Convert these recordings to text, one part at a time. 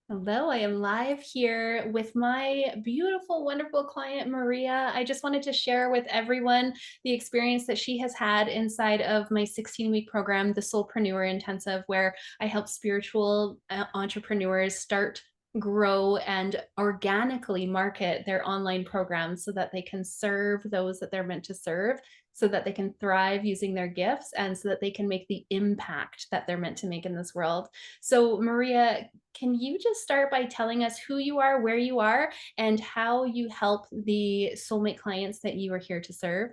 Hello, I am live here with my beautiful, wonderful client, Maria. I just wanted to share with everyone the experience that she has had inside of my 16-week program, the Soulpreneur Intensive, where I help spiritual entrepreneurs start, grow, and organically market their online programs so that they can serve those that they're meant to serve, so that they can thrive using their gifts, and so that they can make the impact that they're meant to make in this world. So, Maria, can you just start by telling us who you are, where you are, and how you help the soulmate clients that you are here to serve?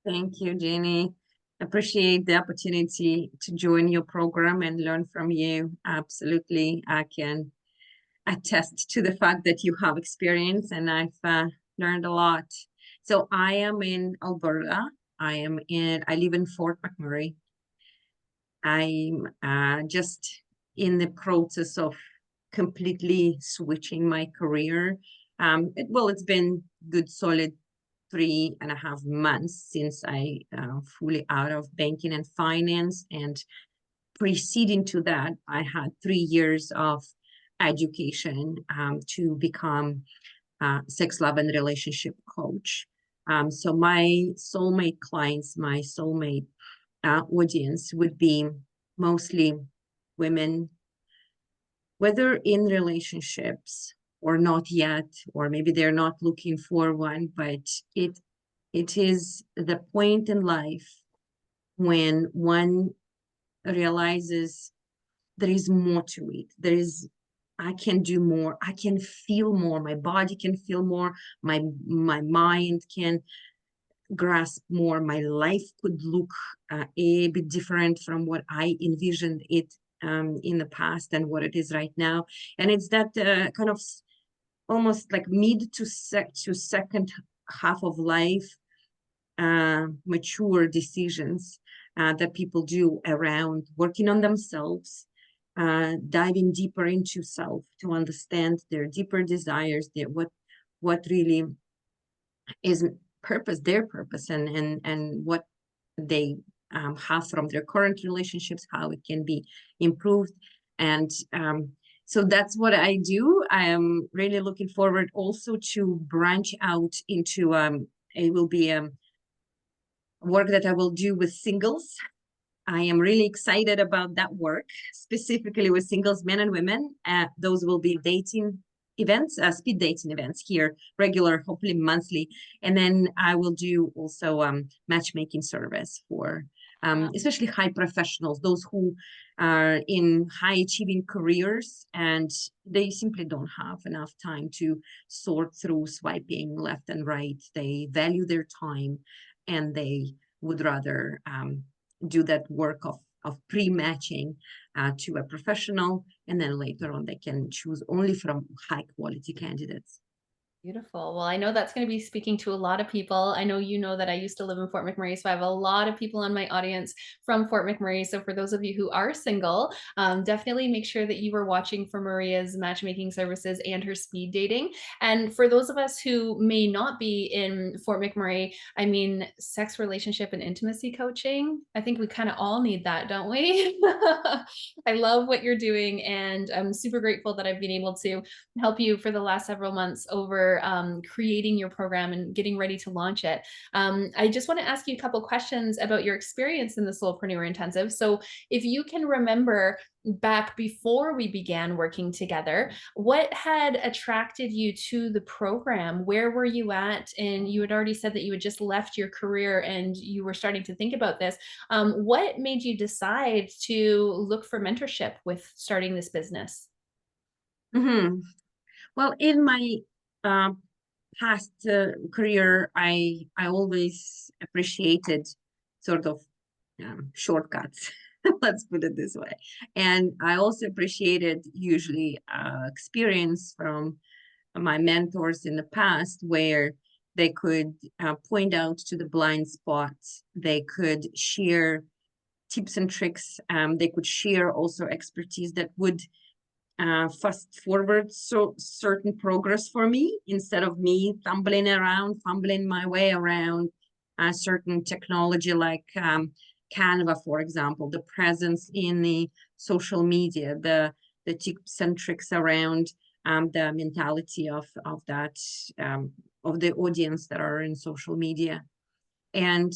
Thank you, Jenny. Appreciate the opportunity to join your program and learn from you. Absolutely. I can attest to the fact that you have experience and I've learned a lot. So I am in Alberta. I live in Fort McMurray. I'm just in the process of completely switching my career. It's been good solid 3.5 months since I fully out of banking and finance. And preceding to that, I had 3 years of education to become a sex, love, and relationship coach. So my soulmate clients, my soulmate audience would be mostly women, whether in relationships or not yet, or maybe they're not looking for one, but it is the point in life when one realizes there is more to it. I can do more. I can feel more. My body can feel more. My mind can grasp more. My life could look a bit different from what I envisioned it in the past and what it is right now. And it's that kind of almost like mid to second half of life mature decisions that people do around working on themselves, diving deeper into self to understand their deeper desires, what really is their purpose, and what they have from their current relationships, how it can be improved. And so that's what I do. I am really looking forward also to branch out into it will be work that I will do with singles. I am really excited about that work, specifically with singles, men and women. Those will be dating events, speed dating events here, regular, hopefully monthly. And then I will do also matchmaking service for especially high professionals, those who are in high achieving careers and they simply don't have enough time to sort through swiping left and right. They value their time and they would rather do that work of pre-matching to a professional, and then later on they can choose only from high quality candidates. Beautiful. Well, I know that's going to be speaking to a lot of people. I know you know that I used to live in Fort McMurray, so I have a lot of people in my audience from Fort McMurray. So for those of you who are single, definitely make sure that you are watching for Maria's matchmaking services and her speed dating. And for those of us who may not be in Fort McMurray, I mean, sex, relationship, and intimacy coaching, I think we kind of all need that, don't we? I love what you're doing, and I'm super grateful that I've been able to help you for the last several months over creating your program and getting ready to launch it. I just want to ask you a couple questions about your experience in the Soulpreneur Intensive. So, if you can remember back before we began working together, what had attracted you to the program? Where were you at? And you had already said that you had just left your career and you were starting to think about this. What made you decide to look for mentorship with starting this business? Mhm. Well, in my uh, past career, I always appreciated sort of shortcuts. Let's put it this way. And I also appreciated usually experience from my mentors in the past where they could point out to the blind spots. They could share tips and tricks. They could share also expertise that would fast forward so certain progress for me instead of me tumbling around, fumbling my way around certain technology like Canva, for example, the presence in the social media, the the tip-centrics around the mentality of that of the audience that are in social media. And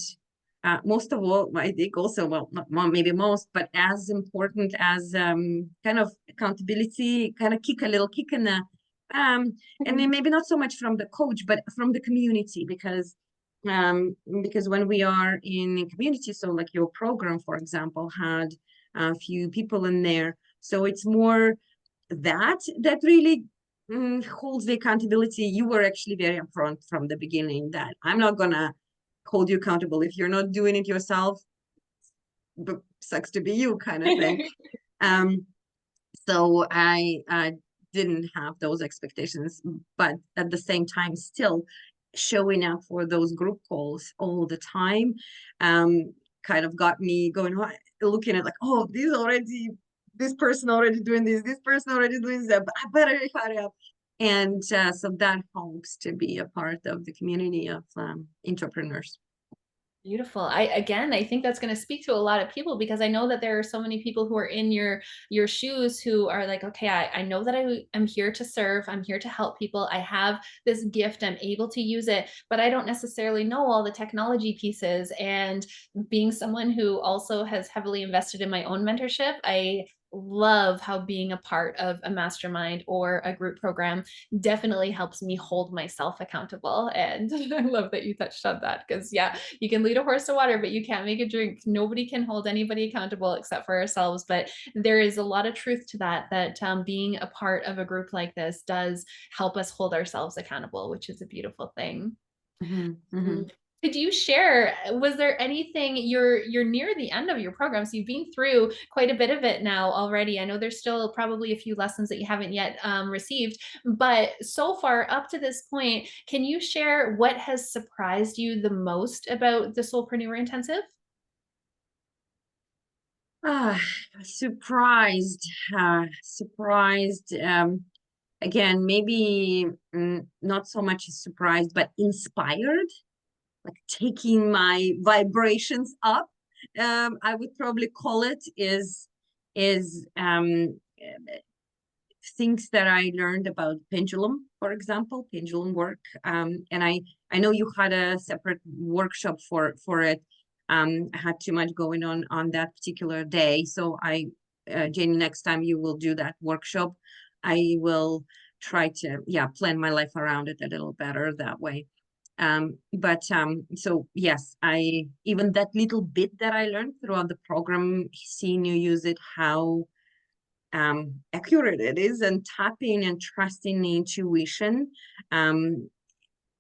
most of all, I think also, well, not maybe most, but as important as kind of accountability, kind of a little kick in the, and then maybe not so much from the coach, but from the community, because when we are in a community, so like your program, for example, had a few people in there, so it's more that really holds the accountability. You were actually very upfront from the beginning that I'm not gonna hold you accountable if you're not doing it yourself. But sucks to be you, kind of thing. So I didn't have those expectations, but at the same time, still showing up for those group calls all the time, kind of got me going, looking at like, oh, this person already doing this person already doing that, but I better hurry up. And so that helps to be a part of the community of entrepreneurs. Beautiful. I think that's going to speak to a lot of people, because I know that there are so many people who are in your shoes who are like, okay, I know that I am here to serve. I'm here to help people. I have this gift. I'm able to use it, but I don't necessarily know all the technology pieces. And being someone who also has heavily invested in my own mentorship, I love how being a part of a mastermind or a group program definitely helps me hold myself accountable. And I love that you touched on that, because yeah, you can lead a horse to water, but you can't make it drink. Nobody can hold anybody accountable except for ourselves. But there is a lot of truth to that being a part of a group like this does help us hold ourselves accountable, which is a beautiful thing. Mm-hmm, mm-hmm. Could you share, was there anything, you're near the end of your program, so you've been through quite a bit of it now already. I know there's still probably a few lessons that you haven't yet received, but so far up to this point, can you share what has surprised you the most about the Soulpreneur Intensive? Ah, surprised, surprised. Again, maybe not so much surprised, but inspired, like taking my vibrations up. I would probably call it is things that I learned about pendulum, for example, pendulum work. And I know you had a separate workshop for it. I had too much going on that particular day, so Jenny, next time you will do that workshop, I will try to plan my life around it a little better that way. But so yes, I even that little bit that I learned throughout the program, seeing you use it, how accurate it is, and tapping and trusting intuition.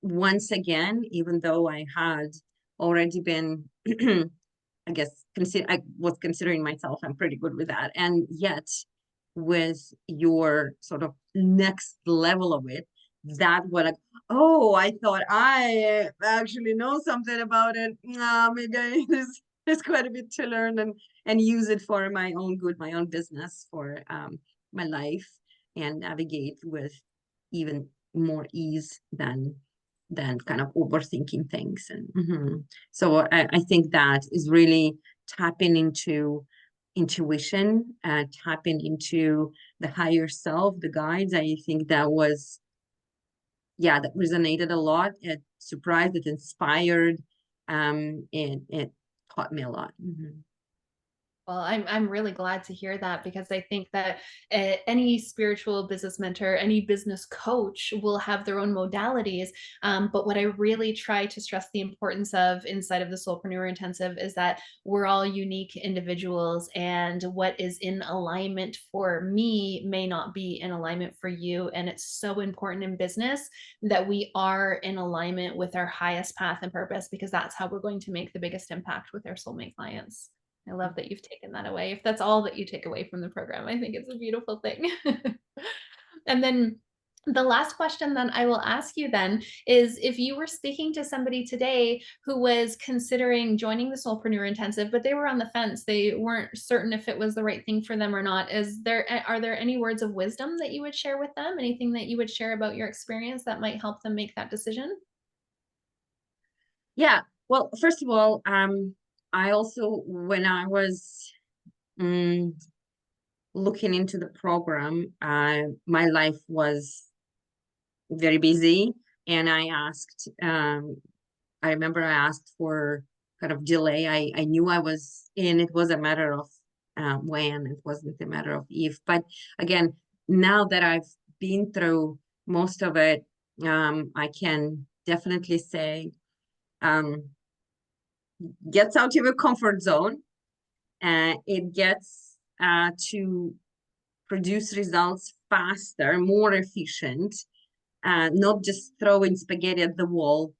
Once again, even though I had already been, I guess, I was considering myself, I'm pretty good with that. And yet, with your sort of next level of it, that was like, oh, I thought I actually know something about it. Maybe there's quite a bit to learn and use it for my own good, my own business, for my life, and navigate with even more ease than kind of overthinking things. And so I think that is really tapping into intuition, tapping into the higher self, the guides. I think that was, that resonated a lot. It surprised, it inspired, it taught me a lot. Well, I'm really glad to hear that, because I think that any spiritual business mentor, any business coach will have their own modalities. But what I really try to stress the importance of inside of the Soulpreneur Intensive is that we're all unique individuals, and what is in alignment for me may not be in alignment for you. And it's so important in business that we are in alignment with our highest path and purpose, because that's how we're going to make the biggest impact with our soulmate clients. I love that you've taken that away. If that's all that you take away from the program, I think it's a beautiful thing. And then the last question then I will ask you then is, if you were speaking to somebody today who was considering joining the Soulpreneur Intensive, but they were on the fence, they weren't certain if it was the right thing for them or not, are there any words of wisdom that you would share with them? Anything that you would share about your experience that might help them make that decision? Yeah. Well, first of all, I also, when I was looking into the program, my life was very busy, and I remember I asked for kind of delay. I knew I was in. It was a matter of when. It wasn't a matter of if. But again, now that I've been through most of it, I can definitely say, um, gets out of your comfort zone. It gets to produce results faster, more efficient, not just throwing spaghetti at the wall,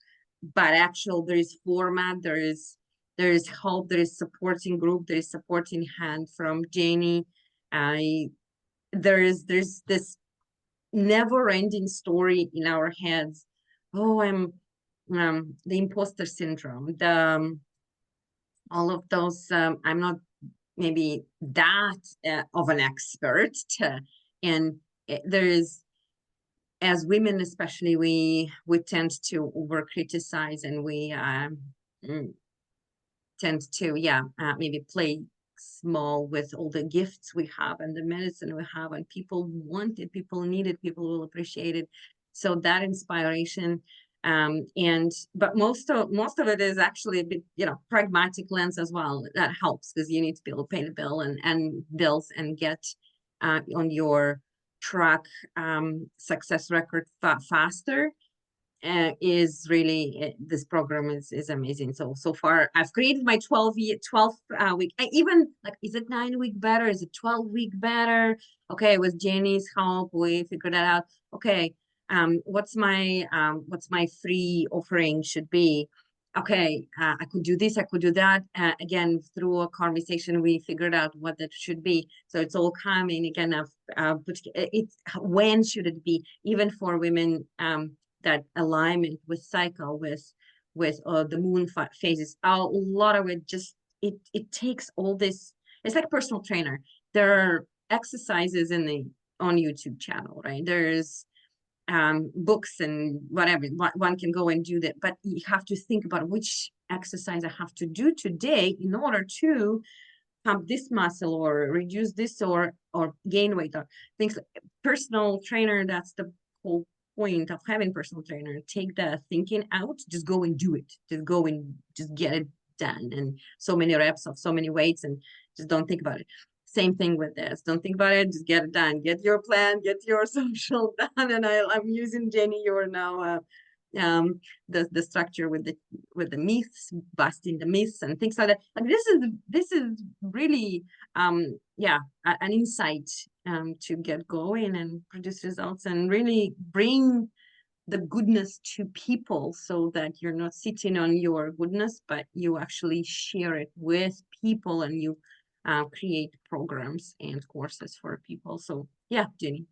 but actual there is format, there is help, there is supporting group, there is supporting hand from Jenny. I there's this never-ending story in our heads. Oh, I'm the imposter syndrome, the all of those. I'm not maybe that of an expert, and there is, as women especially, we tend to over criticize, and we mm, tend to, yeah, maybe play small with all the gifts we have and the medicine we have, and people want it, people need it, people will appreciate it. So that inspiration, and but most of it is actually a bit, pragmatic lens as well. That helps because you need to be able to pay the bill and bills and get on your track success record faster. Is really, this program is amazing. So far I've created my 12 week. I even, like, is it 9 week better, is it 12 week better? Okay, with Jenny's help we figured that out. Okay, what's my free offering should be? Okay, I could do this, I could do that. Again, through a conversation we figured out what that should be. So it's all coming again of it's, when should it be, even for women, that alignment with cycle, with the moon phases. A lot of it just, it takes all this. It's like personal trainer. There are exercises in the on YouTube channel, right? There's books and whatever. One can go and do that, but you have to think about which exercise I have to do today in order to pump this muscle or reduce this or gain weight or things. Personal trainer, that's the whole point of having personal trainer. Take the thinking out, just go and do it, just go and just get it done, and so many reps of so many weights, and just don't think about it. Same thing with this, don't think about it, just get it done, get your plan, get your social done. And I'm using Jenny, you're now um the structure with the myths, busting the myths and things like that. Like, this is really yeah, an insight to get going and produce results and really bring the goodness to people, so that you're not sitting on your goodness, but you actually share it with people, and you create programs and courses for people. So yeah, Jenny,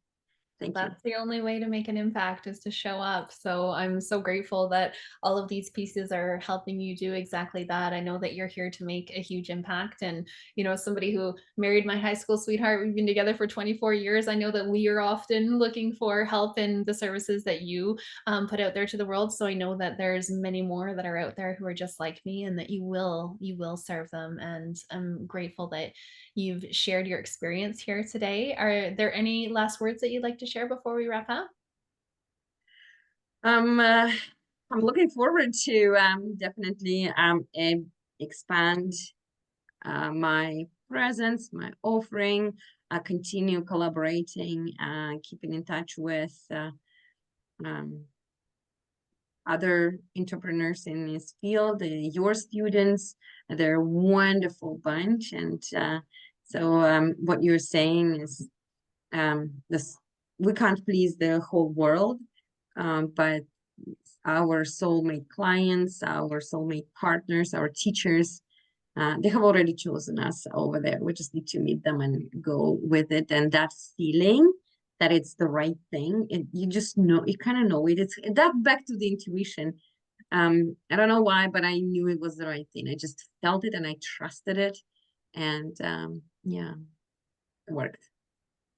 thank you. That's the only way to make an impact, is to show up. So I'm so grateful that all of these pieces are helping you do exactly that. I know that you're here to make a huge impact. And, somebody who married my high school sweetheart, we've been together for 24 years. I know that we are often looking for help in the services that you put out there to the world. So I know that there's many more that are out there who are just like me, and that you will serve them. And I'm grateful that you've shared your experience here today. Are there any last words that you'd like to share before we wrap up? Um, uh, I'm looking forward to definitely expand my presence, my offering, continue collaborating, keeping in touch with um, other entrepreneurs in this field, your students. They're a wonderful bunch. And so what you're saying is, this, we can't please the whole world, but our soulmate clients, our soulmate partners, our teachers, they have already chosen us over there. We just need to meet them and go with it. And that feeling that it's the right thing, you just know, you kind of know it. It's that, back to the intuition. I don't know why, but I knew it was the right thing. I just felt it and I trusted it. And yeah, it worked.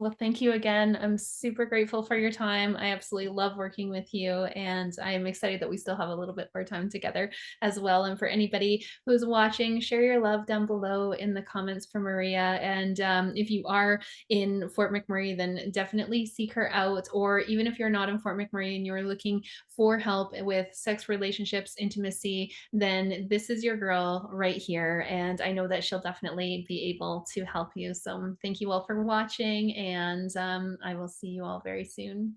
Well, thank you again. I'm super grateful for your time. I absolutely love working with you, and I am excited that we still have a little bit more time together as well. And for anybody who's watching, share your love down below in the comments for Mariia. And if you are in Fort McMurray, then definitely seek her out. Or even if you're not in Fort McMurray and you're looking for help with sex, relationships, intimacy, then this is your girl right here. And I know that she'll definitely be able to help you. So thank you all for watching, and I will see you all very soon.